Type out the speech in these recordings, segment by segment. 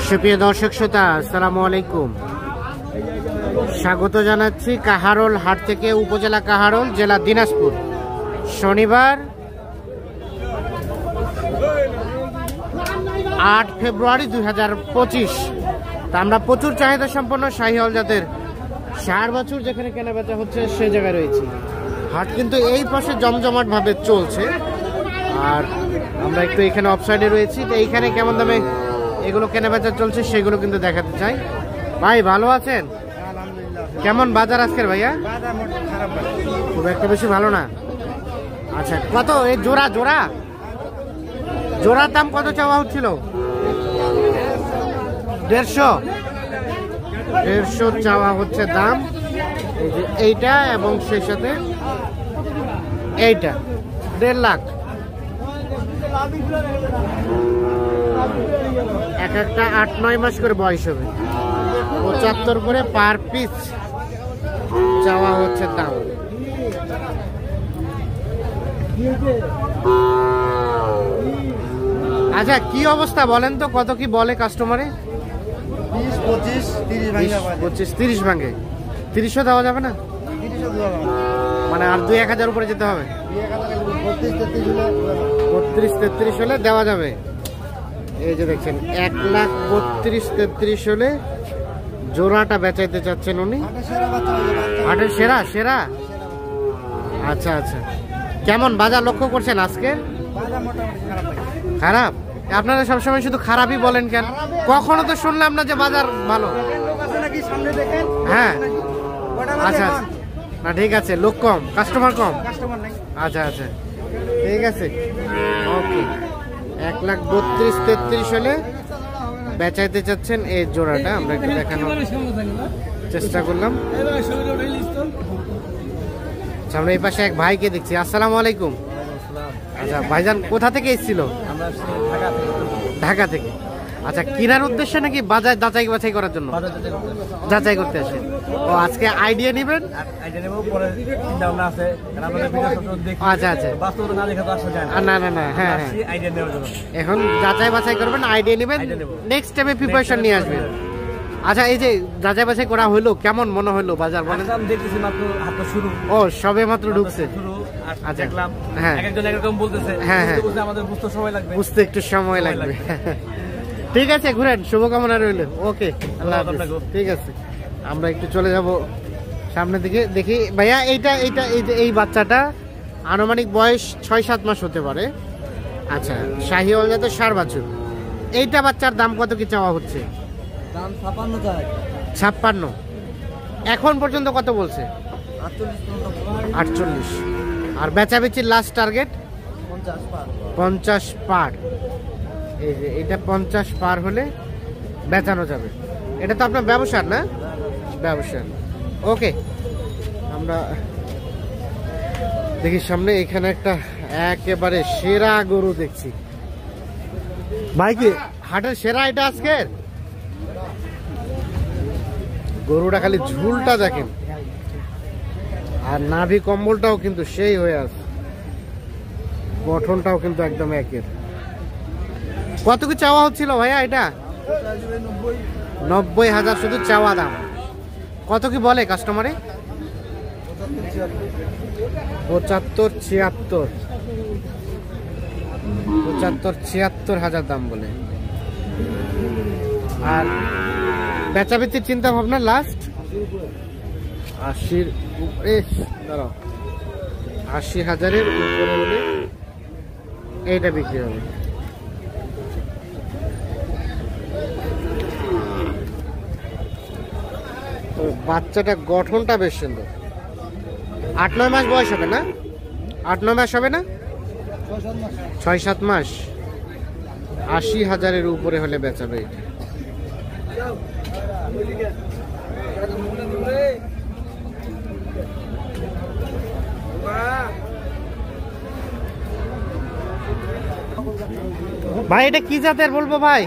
সুপ্রিয় দর্শক শ্রোতা, আসসালামু আলাইকুম। স্বাগত জানাচ্ছি কাহারোল হাট থেকে, উপজেলা কাহারোল, জেলা দিনাজপুর। শনিবার 8 ফেব্রুয়ারি 2025। তা আমরা প্রচুর চাহিদা সম্পন্ন শাহিওয়াল জাতের ষাঁড় বাছুর যেখানে কেনা বেচা হচ্ছে সে জায়গায় রয়েছি। হাট কিন্তু এই পাশে জমজমাট ভাবে চলছে, আর আমরা একটু এখানে অফসাইডে রয়েছি। তো এইখানে কেমন দামে এগুলো কেনা বেচা চলছে সেগুলো কিন্তু দেখাতে চাই। ভাই ভালো আছেন? কেমন বাজার আজকের ভাইয়া? খুব একটা বেশি ভালো না। আচ্ছা, কত এই জোড়া জোড়া জোড়ার দাম কত চাওয়া হচ্ছিল? 150 চাওয়া হচ্ছে দাম। এই যে এইটা এবং সেই সাথে এইটা 1.5 লাখ। এক একটা 8-9 মাস করে বয়স হবে। 75 করে পার পিস চাওয়া হচ্ছে দাম। আচ্ছা, কি অবস্থা বলেন তো, কত কি বলে কাস্টমারে? 25-30 ভাঙে। 30ও দেওয়া যাবে না? মানে আর 2-1000 উপরে যেতে হবে? 32-33 হলে দেওয়া যাবে। এই যে দেখছেন 1,32,33 হলে জোড়াটা বেচাইতে চাচ্ছেন উনি। হাটের সেরা সেরা। আচ্ছা আচ্ছা, কেমন বাজার লক্ষ্য করছেন আজকে? খারাপ? আপনারা সবসময় শুধু খারাপই বলেন কেন? কখনো তো শুনলাম না যে বাজার ভালো। হ্যাঁ, আচ্ছা আচ্ছা, না ঠিক আছে, লোক কম, কাস্টমার কম। আচ্ছা আচ্ছা, ঠিক আছে, ওকে। 1,32,33 হলে বেচাইতে চাচ্ছেন এই জোড়াটা। আমরা একটু দেখানোর চেষ্টা করলাম। আমরা এই পাশে এক ভাইকে দেখছি। আসসালামু আলাইকুম। আচ্ছা ভাইজান, কোথা থেকে এসেছিল? ঢাকা থেকে। আচ্ছা, কেনার উদ্দেশ্যে নাকি বাজার যাচাই বাছাই করার জন্য? যাচাই করতে আসে। ও, আজকে আইডিয়া নেবেন? আচ্ছা আচ্ছা, না না না, হ্যাঁ হ্যাঁ, এখন যাচাই বাছাই করবেন, আইডিয়া নেবেন, নেক্সট টাইমে প্রিপারেশন নিয়ে আসবেন। আচ্ছা, এই যে যাচাই বাছাই করা হলো, কেমন মনে হলো বাজার? বলেন। ও, সবে মাত্র ঢুকছে। আচ্ছা, হ্যাঁ হ্যাঁ হ্যাঁ, বুঝতে একটু সময় লাগবে। ঠিক আছে, ঘুরেন, শুভকামনা রইল। ওকে, আল্লাহ হাফেজ। ঠিক আছে, আমরা একটু চলে যাব সামনের দিকে। দেখি ভাইয়া, এইটা এইটা এই যে এই বাচ্চাটা আনুমানিক বয়স 6-7 মাস হতে পারে। আচ্ছা, শাহিওয়াল জাতের ষাঁড় বাছুর। এইটা বাচ্চার দাম কত কি চাওয়া হচ্ছে? 56। এখন পর্যন্ত কত বলছে? 48। আর বেচাবেচির লাস্ট টার্গেট 50 পার। এই যে এটা 50 পার হলে বেচানো যাবে। এটা তো আপনার ব্যবসার না? ব্যবসার। ওকে, আমরা দেখি সামনে এখানে একটা একেবারে সেরা গরু দেখছি। ভাই কি হাটের সেরা এটা আজকের? গরুটা খালি ঝুলটা দেখেন, আর নাভি কম্বলটাও কিন্তু সেই হয়ে আছে, গঠনটাও কিন্তু একদম একের। কত কি চাওয়া হচ্ছিল ভাইয়া এটা? 90,000 শুধু চাওয়া দাম। কত কি বলে কাস্টমারে? 75-76 দাম বলে। আর বেচাবেচির চিন্তা ভাবনা লাস্ট 80-এর উপরে, দাঁড়াও, 80,000-এর উপরে হলে এইটা বিক্রি হবে। বাচ্চাটা গঠনটা বেশ সুন্দর। 8-9 মাস বয়স হবে না? 8-9 মাস হবে না? 6-7 মাস। 80,000-এর উপরে হলে বেচাবে এটা। ভাই এটা কি জাতের বলবো ভাই?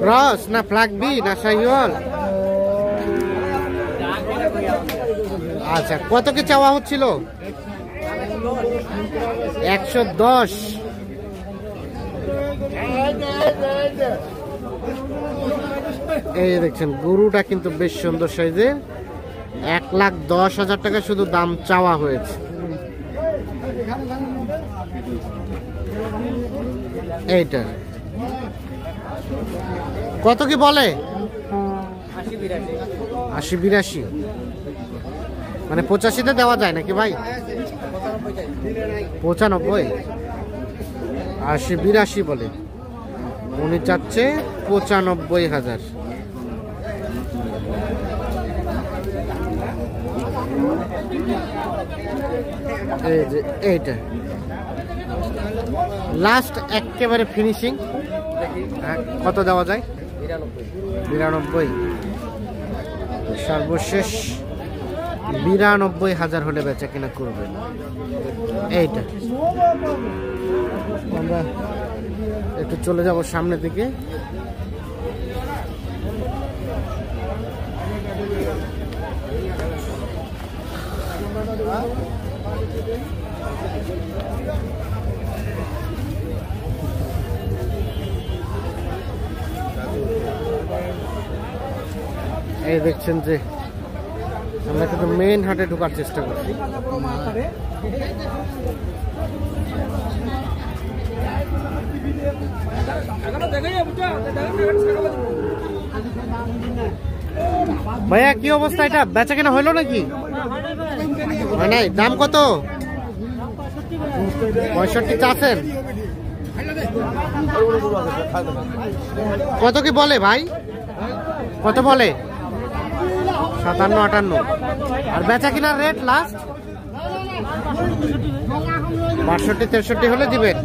ক্রস না ফ্ল্যাগ বি না শাহিওয়াল? আচ্ছা, কত কি চাওয়া হচ্ছিল? 110। এই দেখছেন গরুটা কিন্তু বেশ সুন্দর সাইজের, 1,10,000 টাকা শুধু দাম চাওয়া হয়েছে। এইটা কত কি বলে? 80-82, মানে 85-তে দেওয়া যায় নাকি ভাই? 95, 80-82 বলে। উনি চাচ্ছে 95,000। এই যে এইটা লাস্ট একেবারে ফিনিশিং, কত দেওয়া যায়? 92, সর্বশেষ 92,000 হলে বেচা কিনা করবেন। এইটা আমরা একটু চলে যাব সামনের দিকে। এই দেখছেন যে আমরা কিন্তু মেইন হাটে ঢোকার চেষ্টা করছি। ভাইয়া কি অবস্থা, এটা বেচা কেনা হইলো নাকি? হয় নাই। দাম কত? 65 চাচ্ছেন। কত কি বলে ভাই? কত বলে? 57-58। আর বেচা কিনার রেট লাস্ট 62-63 হলে দিবেন।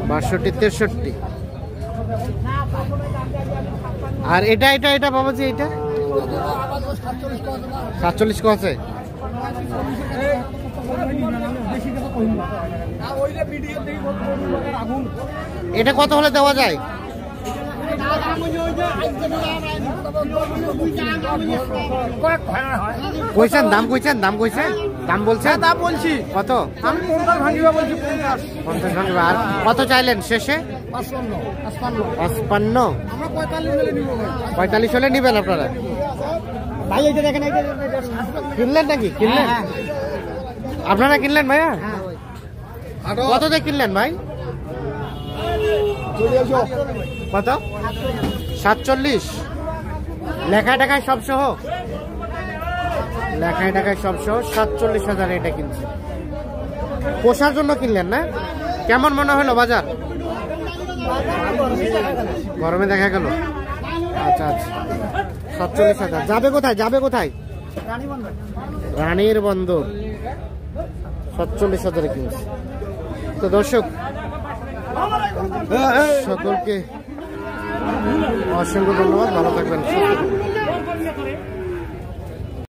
62-63। আর এটা এটা এটা বাবাজি, এটা 47 কো আছে। এটা কত হলে দেওয়া যায়? কইছেন দাম, কইছেন দাম, কইছেন দাম, বলছেন দাম বলছি। কত? আমি 50 ভাঙিবা বলছি। 50 ভাঙিবা। আর কত চাইলেন শেষে? 55। 45 হলে নিবেন আপনারা ভাই? এইটা দেখেন, কিনলেন নাকি? কিনলেন আপনারা? কিনলেন ভাইয়া? কত দিয়ে কিনলেন ভাই? কত? 47। লেখায় টাকায় সব সহ, লেখায় টাকায় সব সহ 47,000 এটা কিনছে। পোষার জন্য কিনলেন না? কেমন মনে হলো বাজার? গরমে দেখা গেল। আচ্ছা আচ্ছা, 47,000। যাবে কোথায়? যাবে কোথায়? রানীর বন্দর। 47,000 কিনছে। তো দর্শক সকলকে অসংখ্য ধন্যবাদ, ভালো থাকবেন।